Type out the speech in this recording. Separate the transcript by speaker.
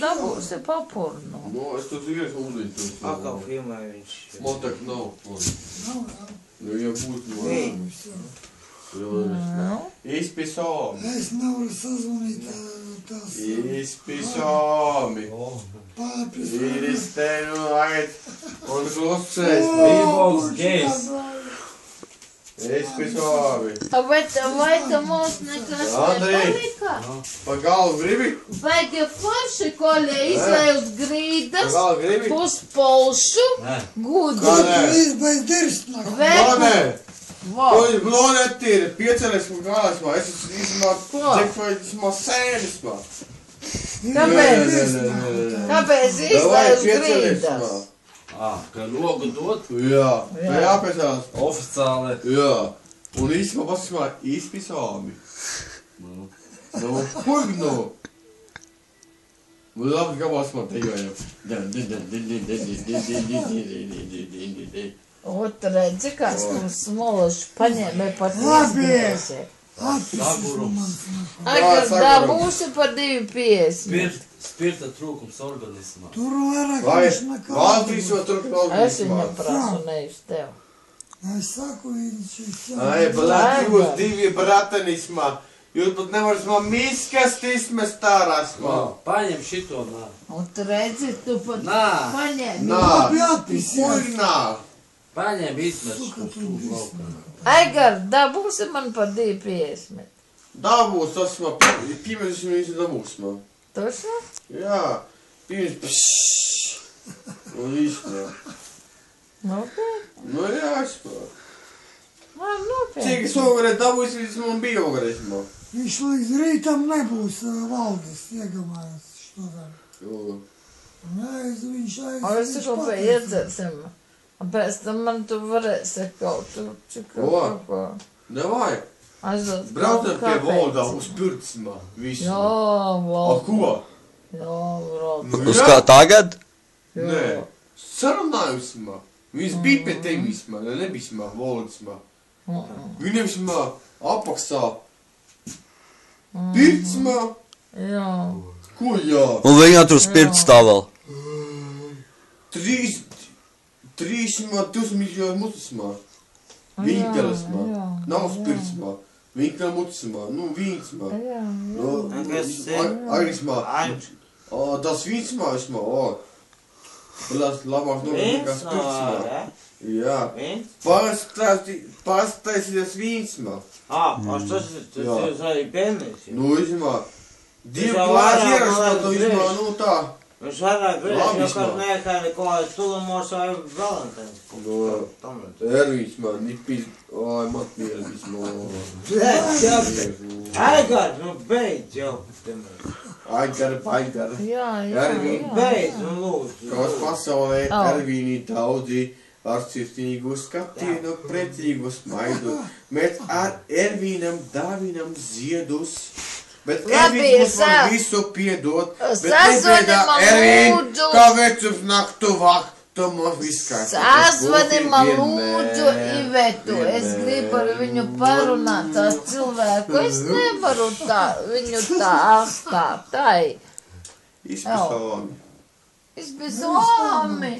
Speaker 1: dabūsi papurnu.
Speaker 2: Nu, es to dzīves ūdeņu.
Speaker 3: Atkal filmē viņš.
Speaker 2: Man tak nav. Nu, ja būtu no... Izpisāmi.
Speaker 4: Es nevaru sazvanīt tās.
Speaker 2: Izpisāmi. Īristeņu lait. Un klusēs.
Speaker 3: Bībols gejs.
Speaker 2: Izpisāmi.
Speaker 1: Vai tu mums nekas nepalika?
Speaker 2: Pa galvu gribi?
Speaker 1: Baigi forši, koļie izlēj uz grīdas,
Speaker 2: Pa galvu gribi?
Speaker 1: pus polšu, gudu.
Speaker 4: Izbeidz dirstnāk.
Speaker 2: Glonē!
Speaker 1: Vau.
Speaker 2: Koļi glonēt ir, pieceļas man kājas man. Es esmu dzektoju sēnis man.
Speaker 1: Kāpēc izlēj uz grīdas?
Speaker 3: Ka rogu dot?
Speaker 2: Jā, tā jāpēcās.
Speaker 3: Oficiāli.
Speaker 2: Jā. Un īstenībā pasakā izpisāmi. Nu, kur nu? Nu, labi, kāpēc man te jājām.
Speaker 1: Ot, redzi, kāds mums smološi paņēmē par
Speaker 4: Labi.
Speaker 1: 2,50.
Speaker 3: Sagurums.
Speaker 1: Agars dabūsi par 2,50.
Speaker 3: Spirta trūkums organismā.
Speaker 4: Tur vairāk
Speaker 2: Vai,
Speaker 4: viņš nekā.
Speaker 2: Valdīs jau tur
Speaker 1: Es viņam prasu, nevis tev.
Speaker 4: Es saku, viņš
Speaker 2: Ai, blāt, jūs divi bratanismā. Jūs pat nevarat man miskast izmest ārās man.
Speaker 3: Paņem šito nā.
Speaker 1: Un tu redzi, tu pat
Speaker 3: Nā.
Speaker 1: paņēmi.
Speaker 2: Nā,
Speaker 4: jāpisies.
Speaker 2: kur nā?
Speaker 3: Paņem izmest šo laukā.
Speaker 1: Aigar, dabūsi man par 2,50.
Speaker 2: Dabūs, tas man, pirms viņš dabūs man.
Speaker 1: Toši?
Speaker 2: Jā, pirms un īstenībā.
Speaker 1: Nopietni.
Speaker 2: Nu jā, vispār.
Speaker 1: Man nopietni.
Speaker 2: Cik es ogarēt dabūs, viņš man bija ogarēt man.
Speaker 4: Viņš līdz rītam nebūs valdes iegamājis šodien. Viņš
Speaker 1: Un es tikko pie iedzersim. Un pēc tam man tu varēsi kaut ko.
Speaker 2: Davai,
Speaker 1: Aizot
Speaker 2: braucam pie valdā uz pircimā. Visu.
Speaker 1: Jā,
Speaker 2: A
Speaker 1: valda.
Speaker 2: ko?
Speaker 1: Jā, brauc.
Speaker 5: Uz kā tagad?
Speaker 2: Nē, sarunājumsimā. Viņš bija pie tevismā, nebismā, valdismā. Viņam simā apakstā. Pircimā.
Speaker 1: Jā.
Speaker 2: Ko jā?
Speaker 5: Un viņam tur spirts stāv vēl.
Speaker 2: 3,000 miljonu mutismā. Vinkelismā. Nav spirtsmā. Vinkel mutismā. Nu, vīnsmā. Agrismā. Tas vīnsmā vismā. Labāk nekā spirtsmā. Jā. Pārstaisies vīnsmā.
Speaker 3: Tas ir arī bērnēs.
Speaker 2: Nu, vismā. Divi klāts ierasmā, nu, vismā, nu tā.
Speaker 3: Viņš vairāk griež, jo kāds nekā neko tulumos vai Valentīns.
Speaker 2: Ervīns man, nipīs, ai, matmieris man.
Speaker 3: Aigar, nu beidz jau.
Speaker 2: Aigar.
Speaker 1: Jā.
Speaker 2: Ervīn.
Speaker 3: Beidz, nu lūdzu.
Speaker 2: Kāds pasaulē Ervīnī daudzi ar sirsnīgu skatienu, pretīgu smaidu. Mēs ar Ervīnam dāvinam ziedus. Bet Ervīns man visu piedod. Bet nebēdā Ervīn, kā vecums naktu vāk, to man viskās.
Speaker 1: Sazvani man lūdzu Ivetu. Es gribu ar viņu parunāt tā cilvēku. Es nevaru tā, viņu tā atstāt. Tai.
Speaker 2: Izpisāmi.
Speaker 1: Izpisāmi.